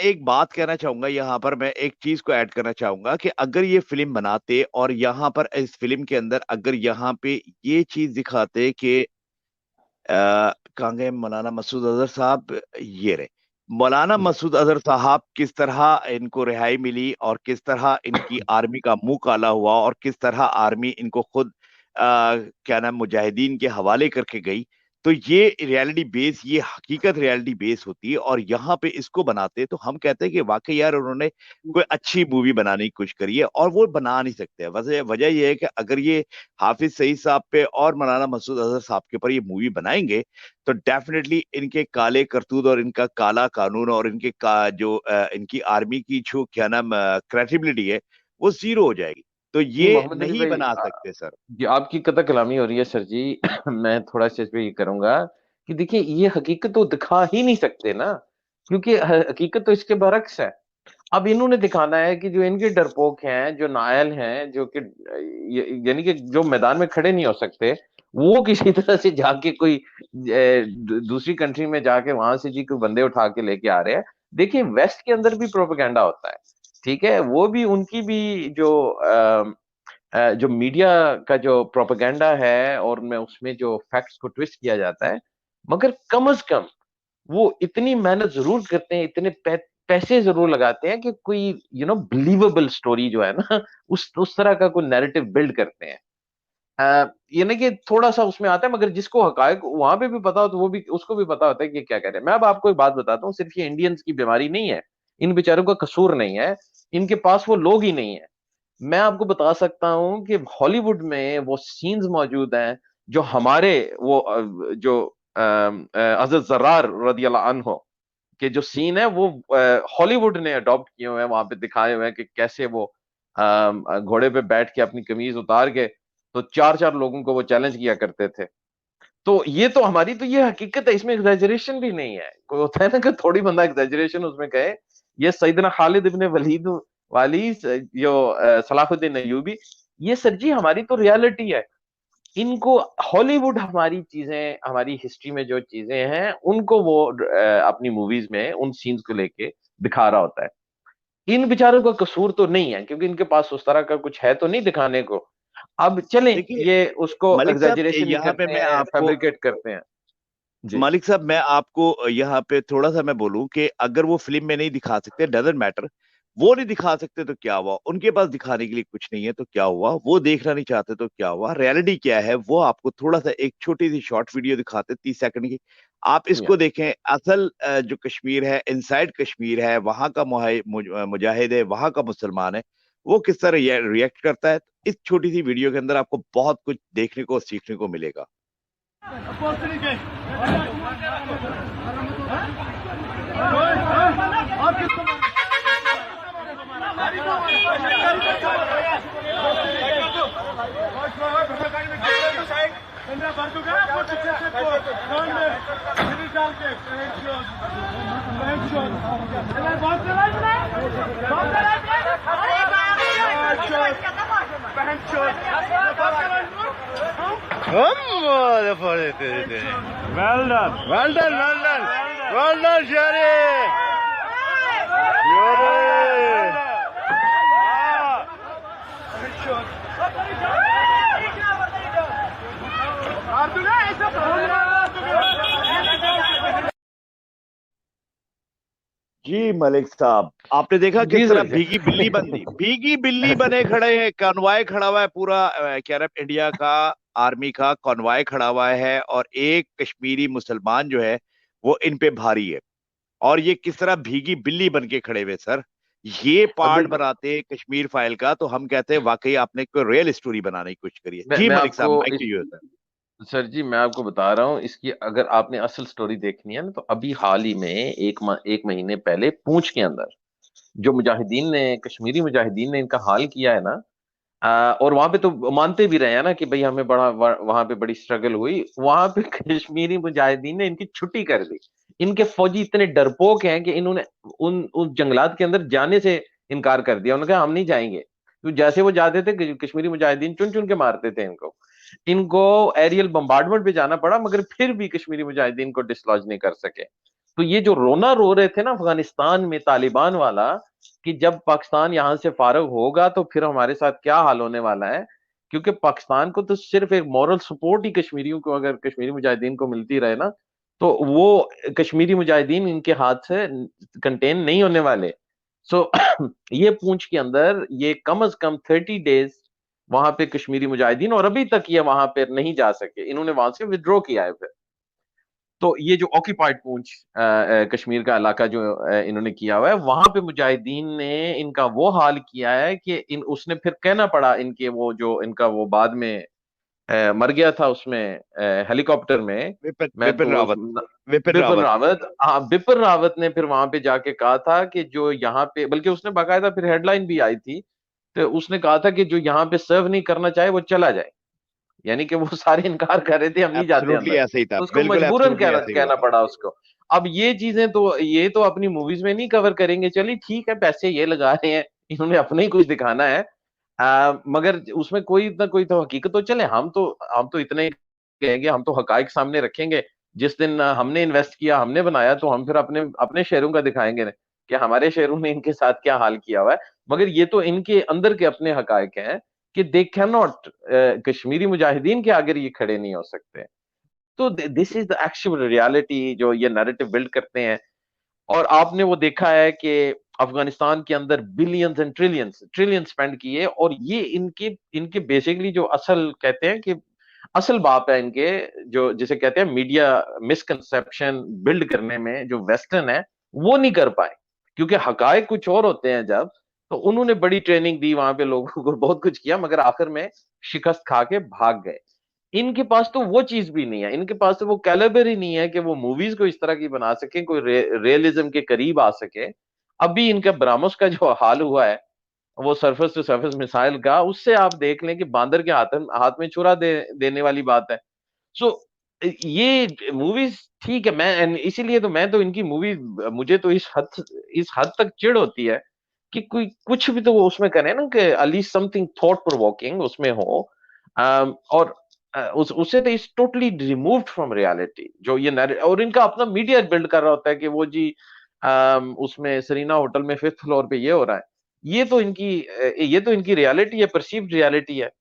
एक बात कहना चाहूंगा यहाँ पर, मैं एक चीज को ऐड करना चाहूंगा कि अगर ये फिल्म बनाते और यहाँ पर इस फिल्म के अंदर अगर यहाँ पे ये चीज दिखाते कि कहाँ गए मौलाना मसूद अजहर साहब, ये रहे मौलाना जी। मसूद अजहर साहब, किस तरह इनको रिहाई मिली और किस तरह इनकी आर्मी का मुंह काला हुआ और किस तरह आर्मी इनको खुद क्या नाम मुजाहिदीन के हवाले करके गई। तो ये रियलिटी बेस, ये हकीकत रियलिटी बेस होती है और यहाँ पे इसको बनाते तो हम कहते हैं कि वाकई यार उन्होंने कोई अच्छी मूवी बनाने की कोशिश करी है, और वो बना नहीं सकते। वजह वजह यह है कि अगर ये हाफिज सईद साहब पे और मौलाना मसूद अजहर साहब के ऊपर ये मूवी बनाएंगे तो डेफिनेटली इनके काले करतूत और इनका काला कानून और इनके जो इनकी आर्मी की जो क्या नाम क्रेडिबिलिटी है वो जीरो हो जाएगी। तो जी ये मोहम्मद अली नहीं भाई, बना सकते सर। जी आपकी कथा कलामी हो रही है सर जी। मैं थोड़ा सा इस पे ये करूंगा कि देखिए ये हकीकत तो दिखा ही नहीं सकते ना, क्योंकि हकीकत तो इसके बरक्स है। अब इन्होंने दिखाना है कि जो इनके डरपोक हैं, जो नायल हैं, जो कि यानी कि जो मैदान में खड़े नहीं हो सकते, वो किसी तरह से जाके कोई दूसरी कंट्री में जाके वहां से जी कोई बंदे उठा के लेके आ रहे हैं। देखिए वेस्ट के अंदर भी प्रोपेगेंडा होता है, ठीक है, वो भी उनकी भी जो मीडिया का जो प्रोपेगेंडा है और में उसमें जो फैक्ट्स को ट्विस्ट किया जाता है, मगर कम से कम वो इतनी मेहनत जरूर करते हैं, इतने पैसे जरूर लगाते हैं कि कोई बिलीवेबल स्टोरी जो है ना, उस तरह का कोई नैरेटिव बिल्ड करते हैं। यानी कि थोड़ा सा उसमें आता है, मगर जिसको हकायक वहां पे भी पता हो तो वो भी उसको भी पता होता है कि क्या कह रहे हैं। मैं अब आपको एक बात बताता हूँ, सिर्फ ये इंडियंस की बीमारी नहीं है, इन बेचारों का कसूर नहीं है, इनके पास वो लोग ही नहीं है। मैं आपको बता सकता हूं कि हॉलीवुड में वो सीन्स मौजूद हैं जो हमारे वो जो हजरत जर्रार रदी अल्लाह अन्हो के जो सीन है वो हॉलीवुड ने अडॉप्ट किए हुए हैं, वहां पे दिखाए हुए हैं कि कैसे वो घोड़े पे बैठ के अपनी कमीज उतार के तो चार चार लोगों को वो चैलेंज किया करते थे। तो ये तो हमारी तो ये हकीकत है, इसमें एग्जैजरेशन भी नहीं है। कोई होता है ना कि थोड़ी बंदा एग्जैजरेशन उसमें कहे। ये सैयदना खालिद इब्ने वलीद वाली जो सलाहुद्दीन अय्यूबी, ये सर जी हमारी तो रियलिटी है। इनको हॉलीवुड हमारी चीजें, हमारी हिस्ट्री में जो चीजें हैं उनको वो अपनी मूवीज में उन सीन्स को लेके दिखा रहा होता है। इन बेचारों का कसूर तो नहीं है, क्योंकि इनके पास उस तरह का कुछ है तो नहीं दिखाने को। अब चलें, देखिए ये उसको मलिक साहब, एग्जैजरेशन ही यहाँ पे करते मैं हैं, आपको फैब्रिकेट करते हैं। जी। मालिक साहब, मैं आपको यहाँ पे थोड़ा सा मैं बोलूं कि अगर वो फिल्म में नहीं दिखा सकते डजेंट मैटर। वो नहीं दिखा सकते तो क्या हुआ, उनके पास दिखाने के लिए कुछ नहीं है तो क्या हुआ, वो देखना नहीं चाहते तो क्या हुआ, रियलिटी क्या है वो आपको थोड़ा सा एक छोटी सी शॉर्ट वीडियो दिखाते 30 सेकंड की। आप या इसको देखें, असल जो कश्मीर है, इनसाइड कश्मीर है, वहां का मुजाहिद है, वहां का मुसलमान है, वो किस तरह रिएक्ट करता है। इस छोटी सी वीडियो के अंदर आपको बहुत कुछ देखने को और सीखने को मिलेगा। Well done. Well done. Well done. Well done, Sherry. जी मलिक साहब, आपने देखा जी किस तरह सर। भीगी बिल्ली बंदी, भीगी बिल्ली बने खड़े हैं, कॉन्वॉय खड़ा हुआ है पूरा, क्या नाम इंडिया का आर्मी का कॉन्वॉय खड़ा हुआ है और एक कश्मीरी मुसलमान जो है वो इन पे भारी है। और ये किस तरह भीगी बिल्ली बन के खड़े हुए सर। ये अब पार्ट बनाते कश्मीर फाइल का तो हम कहते हैं वाकई आपने कोई रियल स्टोरी बनाने की कोशिश करी है। जी मैं मलिक साहब, आपको माइक इस टू यू सर। सर जी मैं आपको बता रहा हूँ, इसकी अगर आपने असल स्टोरी देखनी है ना, तो अभी हाल ही में एक महीने पहले पूंछ के अंदर जो मुजाहिदीन ने, कश्मीरी मुजाहिदीन ने इनका हाल किया है ना, और वहां पे तो मानते भी रहे हैं ना कि भाई हमें वहां पे बड़ी स्ट्रगल हुई, वहां पे कश्मीरी मुजाहिदीन ने इनकी छुट्टी कर दी। इनके फौजी इतने डरपोक हैं कि इन्होंने उन जंगलात के अंदर जाने से इनकार कर दिया। उन्होंने कहा हम नहीं जाएंगे, तो जैसे वो जाते थे कश्मीरी मुजाहिदीन चुन चुन के मारते थे इनको। इनको एरियल बम्बार्डमेंट पे जाना पड़ा, मगर फिर भी कश्मीरी मुजाहिदीन को डिसलॉज नहीं कर सके। तो ये जो रोना रो रहे थे ना अफगानिस्तान में तालिबान वाला, कि जब पाकिस्तान यहां से फारग होगा तो फिर हमारे साथ क्या हाल होने वाला है, क्योंकि पाकिस्तान को तो सिर्फ एक मॉरल सपोर्ट ही कश्मीरियों को, अगर कश्मीरी मुजाहिदीन को मिलती रहे ना, तो वो कश्मीरी मुजाहिदीन इनके हाथ से कंटेन नहीं होने वाले। सो ये पूंछ के अंदर ये कम से कम 30 डेज वहां पे कश्मीरी मुजाहिदीन, और अभी तक ये वहां पे नहीं जा सके, इन्होंने वहां से विड्रॉ किया है फिर। तो ये जो ऑक्यूपाइड पूंछ कश्मीर का इलाका जो इन्होंने किया हुआ है, वहां पे मुजाहिदीन ने इनका वो हाल किया है कि इन उसने फिर कहना पड़ा इनके वो जो इनका वो बाद में मर गया था उसमें हेलीकॉप्टर में। विपिन मैं विपिन तो रावत। विपिन बिपिन रावत। रावत, हाँ बिपिन रावत ने फिर वहां पे जाके कहा था कि जो यहाँ पे, बल्कि उसने बाकायदा फिर हेडलाइन भी आई थी, तो उसने कहा था कि जो यहाँ पे सर्व नहीं करना चाहे वो चला जाए। यानी कि वो सारे इनकार कर रहे थे, हम नहीं जाते एब्सोल्युटली अंदर, ऐसे ही था, तो उसको बिल्कुल मजबूरन एब्सोल्युटली कहना ऐसे ही हुआ कहना था। पड़ा उसको। अब ये चीजें तो ये तो अपनी मूवीज में नहीं कवर करेंगे, चलिए ठीक है, पैसे ये लगा रहे हैं, इन्होंने अपने ही कुछ दिखाना है। मगर उसमें कोई ना कोई तो हकीकत तो चले, हम तो इतने ही कहेंगे, हम तो हकाइक सामने रखेंगे। जिस दिन हमने इन्वेस्ट किया, हमने बनाया, तो हम फिर अपने अपने शेयरों का दिखाएंगे कि हमारे शेयरों ने इनके साथ क्या हाल किया हुआ है। मगर ये तो इनके अंदर के अपने हकाइक हैं कि they can not, Kashmiri Mujahideen के आगे ये खड़े नहीं हो सकते। तो this is the actual reality जो ये नैरेटिव बिल्ड करते हैं। और आपने वो देखा है कि अफगानिस्तान के अंदर billions and trillions trillions spend किए, और ये इनके इनके बेसिकली जो असल कहते हैं कि असल बाप है इनके, जो जिसे कहते हैं मीडिया मिसकंसेप्शन बिल्ड करने में जो वेस्टर्न है वो नहीं कर पाए, क्योंकि हकायक कुछ और होते हैं जब। तो उन्होंने बड़ी ट्रेनिंग दी वहां पे, लोगों को बहुत कुछ किया, मगर आखिर में शिकस्त खा के भाग गए। इनके पास तो वो चीज भी नहीं है, इनके पास तो वो कैलिबर ही नहीं है कि वो मूवीज को इस तरह की बना सके, कोई रियलिज्म के करीब आ सके। अभी इनका ब्राह्मोस का जो हाल हुआ है, वो सरफेस टू सरफेस मिसाइल का, उससे आप देख लें कि बांदर के हाथ में छुरा देने वाली बात है। सो ये मूवीज ठीक है, मैं इसीलिए तो मैं तो इनकी मूवी, मुझे तो इस हद तक चिढ़ होती है कि कोई कुछ भी तो वो उसमें करे ना, कि एटलीस्ट समथिंग थॉट प्रोवोकिंग उसमें हो। और उससे तो is totally removed from reality जो ये और इनका अपना मीडिया बिल्ड कर रहा होता है कि वो जी उसमें सरीना होटल में 5th फ्लोर पे ये हो रहा है। ये तो इनकी रियलिटी है, परसीव्ड रियलिटी है।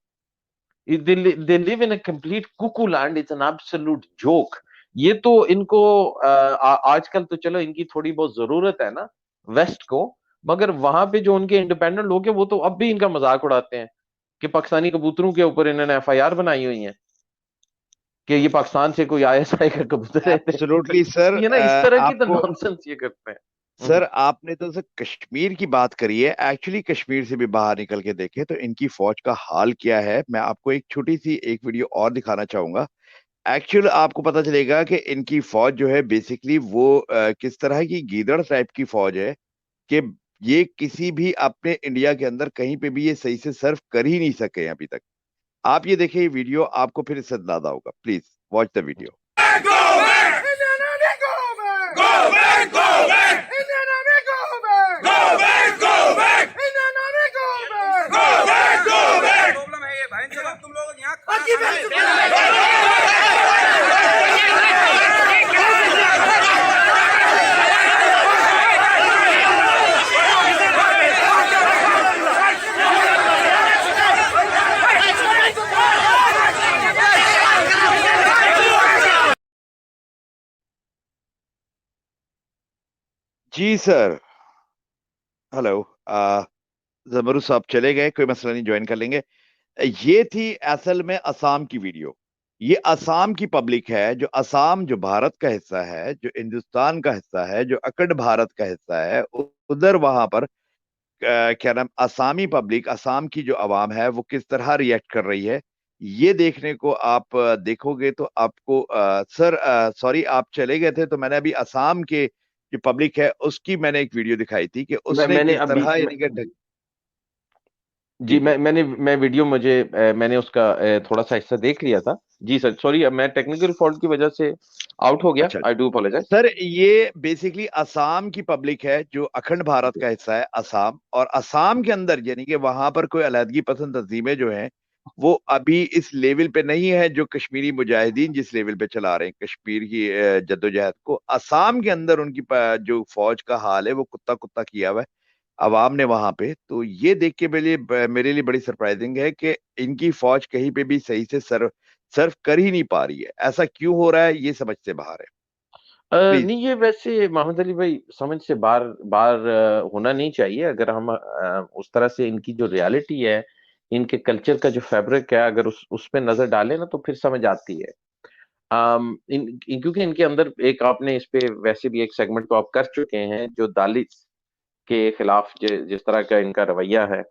They live in a complete cuckoo land, it's an absolute joke. ये तो इनको आजकल तो चलो इनकी थोड़ी बहुत जरूरत है ना वेस्ट को, मगर वहां पे जो उनके इंडिपेंडेंट लोग हैं वो तो अब भी इनका मजाक उड़ाते हैं कि पाकिस्तानी कबूतरों के ऊपर इन्होंने एफआईआर बनाई हुई है कि ये पाकिस्तान से कोई आईएसआई का कबूतर है थे। Absolutely sir. ये ना इस तरह की तो आपको नॉनसेंस ये करते हैं। सर, आपने तो सर कश्मीर की बात करी है, एक्चुअली कश्मीर से भी बाहर निकल के देखें तो इनकी फौज का हाल क्या है, मैं आपको एक छोटी सी एक वीडियो और दिखाना चाहूंगा। एक्चुअल आपको पता चलेगा कि इनकी फौज जो है बेसिकली वो किस तरह की गीदड़ टाइप की फौज है कि ये किसी भी अपने इंडिया के अंदर कहीं पे भी ये सही से सर्व कर ही नहीं सके अभी तक। आप ये देखिए, ये वीडियो आपको फिर इससे अंदाजा होगा। Please watch the video. Go back! Indian Army, go back! Go back! Go back! Indian Army, go back! Go back! Go back! Indian Army, go back! Go back! Go back! Problem है ये भाई, चलो तुम लोग यहाँ जी sir. Hello. जबरू साहब चले गए, कोई मसला नहीं, ज्वाइन कर लेंगे। ये थी असल में असम की वीडियो। ये असम की पब्लिक है, जो असम जो भारत का हिस्सा है, जो हिंदुस्तान का हिस्सा है, जो अखंड भारत का हिस्सा है, उधर वहां पर क्या नाम, असामी पब्लिक, असम की जो आवाम है वो किस तरह रिएक्ट कर रही है, ये देखने को आप देखोगे तो आपको सर सॉरी, आप चले गए थे तो मैंने अभी असम के जो पब्लिक है उसकी मैंने एक वीडियो दिखाई थी कि उसने मैंने किस अभी तरह यानी कि जी जी जी। मैं वीडियो मुझे मैंने उसका थोड़ा सा हिस्सा देख लिया था। जी सर, सॉरी, मैं टेक्निकल फॉल्ट की वजह से आउट हो गया, अच्छा आई डू अपोलोजाइज। सर, ये बेसिकली असम की पब्लिक है जो अखंड भारत का हिस्सा है असम, और असम के अंदर यानी कि वहां पर कोई अलहदगी पसंद तंजीमें जो हैं वो अभी इस लेवल पे नहीं है जो कश्मीरी मुजाहिदीन जिस लेवल पे चला रहे हैं कश्मीर की जद्दोजहद को। असम के अंदर उनकी जो फौज का हाल है वो कुत्ता कुत्ता किया हुआ है अवाम ने वहां पे। तो ये देख के मेरे लिए बड़ी सरप्राइजिंग है कि इनकी फौज कहीं पे भी सही से सर्व कर ही नहीं पा रही है। ऐसा क्यों हो रहा है ये समझ से बाहर है। प्लीज। नहीं, ये वैसे मोहम्मद अली भाई समझ से बाहर बाहर होना नहीं चाहिए। अगर हम उस तरह से इनकी जो रियलिटी है, इनके कल्चर का जो फैब्रिक है, अगर उस पे नजर डालें ना तो फिर समझ आती है। क्योंकि इनके अंदर एक आपने इस पे वैसे भी एक सेगमेंट तो आप कर चुके हैं, जो दलित के खिलाफ जिस तरह का इनका रवैया है,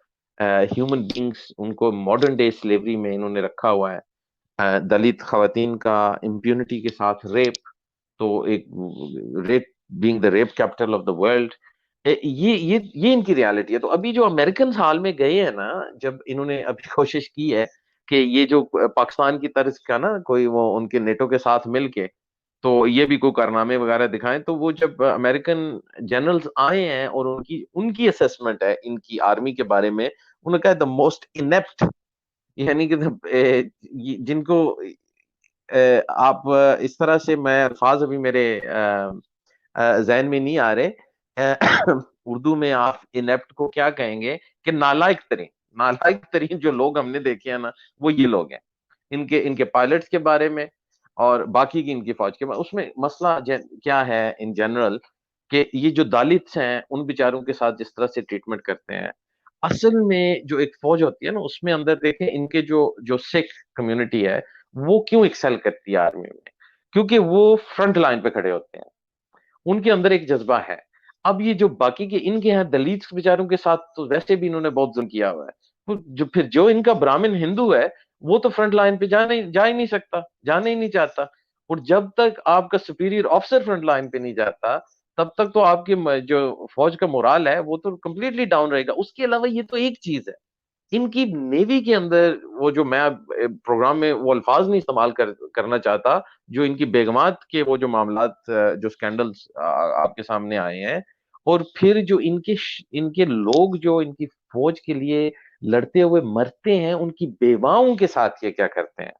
ह्यूमन बींग्स उनको मॉडर्न डे स्लेवरी में इन्होंने रखा हुआ है। दलित खवातीन का इम्प्यूनिटी के साथ रेप, तो एक rape being the rape capital of the world, ये इनकी रियलिटी है। तो अभी जो अमेरिकन हाल में गए हैं ना, जब इन्होंने अभी कोशिश की है कि ये जो पाकिस्तान की तर्ज का ना कोई वो उनके नेटो के साथ मिलके तो ये भी कोई कारनामे वगैरह दिखाएं, तो वो जब अमेरिकन जनरल्स आए हैं और उनकी उनकी असेसमेंट है इनकी आर्मी के बारे में, उन्होंने कहा द मोस्ट इनेप्ट, यानी कि जिनको आप इस तरह से, मैं अल्फाज अभी मेरे जहन में नहीं आ रहे। उर्दू में आप इनेप्ट को क्या कहेंगे कि नालायक तरीन जो लोग हमने देखे हैं ना, वो ये लोग हैं। इनके इनके पायलट्स के बारे में और बाकी की इनकी फौज के बारे, उसमें मसला क्या है इन जनरल, कि ये जो दालित्स हैं उन बेचारों के साथ जिस तरह से ट्रीटमेंट करते हैं, असल में जो एक फौज होती है ना, उसमें अंदर देखें इनके जो जो सिख कम्युनिटी है, वो क्यों एक्सेल करती है आर्मी में, क्योंकि वो फ्रंट लाइन पे खड़े होते हैं, उनके अंदर एक जज्बा है। अब ये जो बाकी के इनके यहाँ दलित बेचारों के साथ तो वैसे भी इन्होंने बहुत जुल्म किया हुआ है, तो जो इनका ब्राह्मण हिंदू है, वो तो फ्रंट लाइन पे जा ही नहीं सकता, जाने ही नहीं चाहता। और जब तक आपका सुपीरियर ऑफिसर फ्रंट लाइन पे नहीं जाता, तब तक तो आपकी जो फौज का मोराल है वो तो कंप्लीटली डाउन रहेगा। उसके अलावा ये तो एक चीज है, इनकी नेवी के अंदर वो जो मैं प्रोग्राम में वो अल्फाज नहीं इस्तेमाल करना चाहता, जो इनकी बेगमात के वो जो मामलात जो स्कैंडल्स आपके सामने आए हैं, और फिर जो इनके लोग जो इनकी फौज के लिए लड़ते हुए मरते हैं, उनकी बेवाओं के साथ ये क्या करते हैं,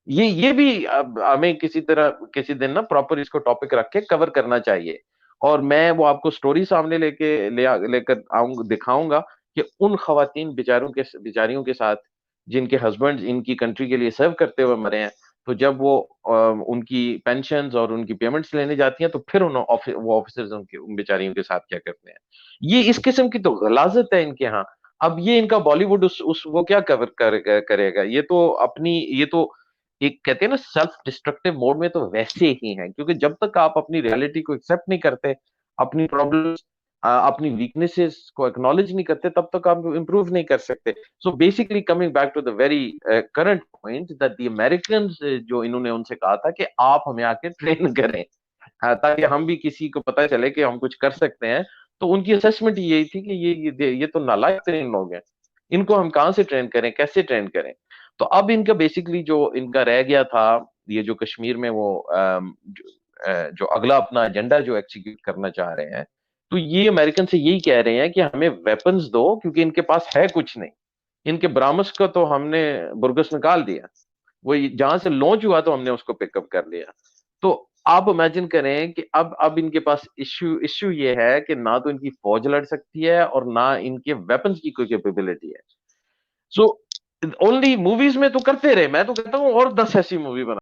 ये भी अब हमें किसी तरह किसी दिन ना प्रॉपर इसको टॉपिक रख के कवर करना चाहिए। और मैं वो आपको स्टोरी सामने लेकर आऊंगा, दिखाऊंगा कि उन खवातीन बेचारियों के साथ जिनके हस्बैंड इनकी कंट्री के लिए सर्व करते हुए मरे हैं, तो जब वो उनकी पेंशन्स और उनकी पेमेंट्स लेने जाती हैं, तो फिर वो ऑफिसर्स उनके उन बेचारियों के साथ क्या करते हैं। ये इस किस्म की तो गलाजत है इनके यहाँ। अब ये इनका बॉलीवुड उस वो क्या करेगा, ये तो एक कहते हैं ना सेल्फ डिस्ट्रक्टिव मोड में तो वैसे ही हैं, क्योंकि जब तक आप अपनी रियलिटी को एक्सेप्ट नहीं करते, अपनी प्रॉब्लम्स अपनी वीकनेसेस को एक्नॉलेज नहीं करते, तब तक आप इंप्रूव नहीं कर सकते। So basically coming back to the very current point that the American, जो इन्होंने उनसे कहा था कि आप हमें आके ट्रेन करें, ताकि हम भी किसी को पता चले कि हम कुछ कर सकते हैं, तो उनकी असेसमेंट यही थी कि ये तो नालायक तरीन लोग हैं, इनको हम कहाँ से ट्रेन करें, कैसे ट्रेन करें। तो अब इनका बेसिकली जो इनका रह गया था, ये जो कश्मीर में वो जो अगला अपना एजेंडा जो एग्जीक्यूट करना चाह रहे हैं, तो ये अमेरिकन से यही कह रहे हैं कि हमें वेपन्स दो, क्योंकि इनके पास है कुछ नहीं। इनके ब्राह्मस को तो हमने बुर्गस निकाल दिया, वो जहां से लॉन्च हुआ तो हमने उसको पिकअप कर लिया। तो आप इमेजिन करें कि अब इनके पास इश्यू इश्यू ये है कि ना तो इनकी फौज लड़ सकती है और ना इनके वेपन्स की कोई कैपेबिलिटी है। सो ओनली मूवीज में तो करते रहे, मैं तो कहता हूँ और 10 ऐसी मूवी बना।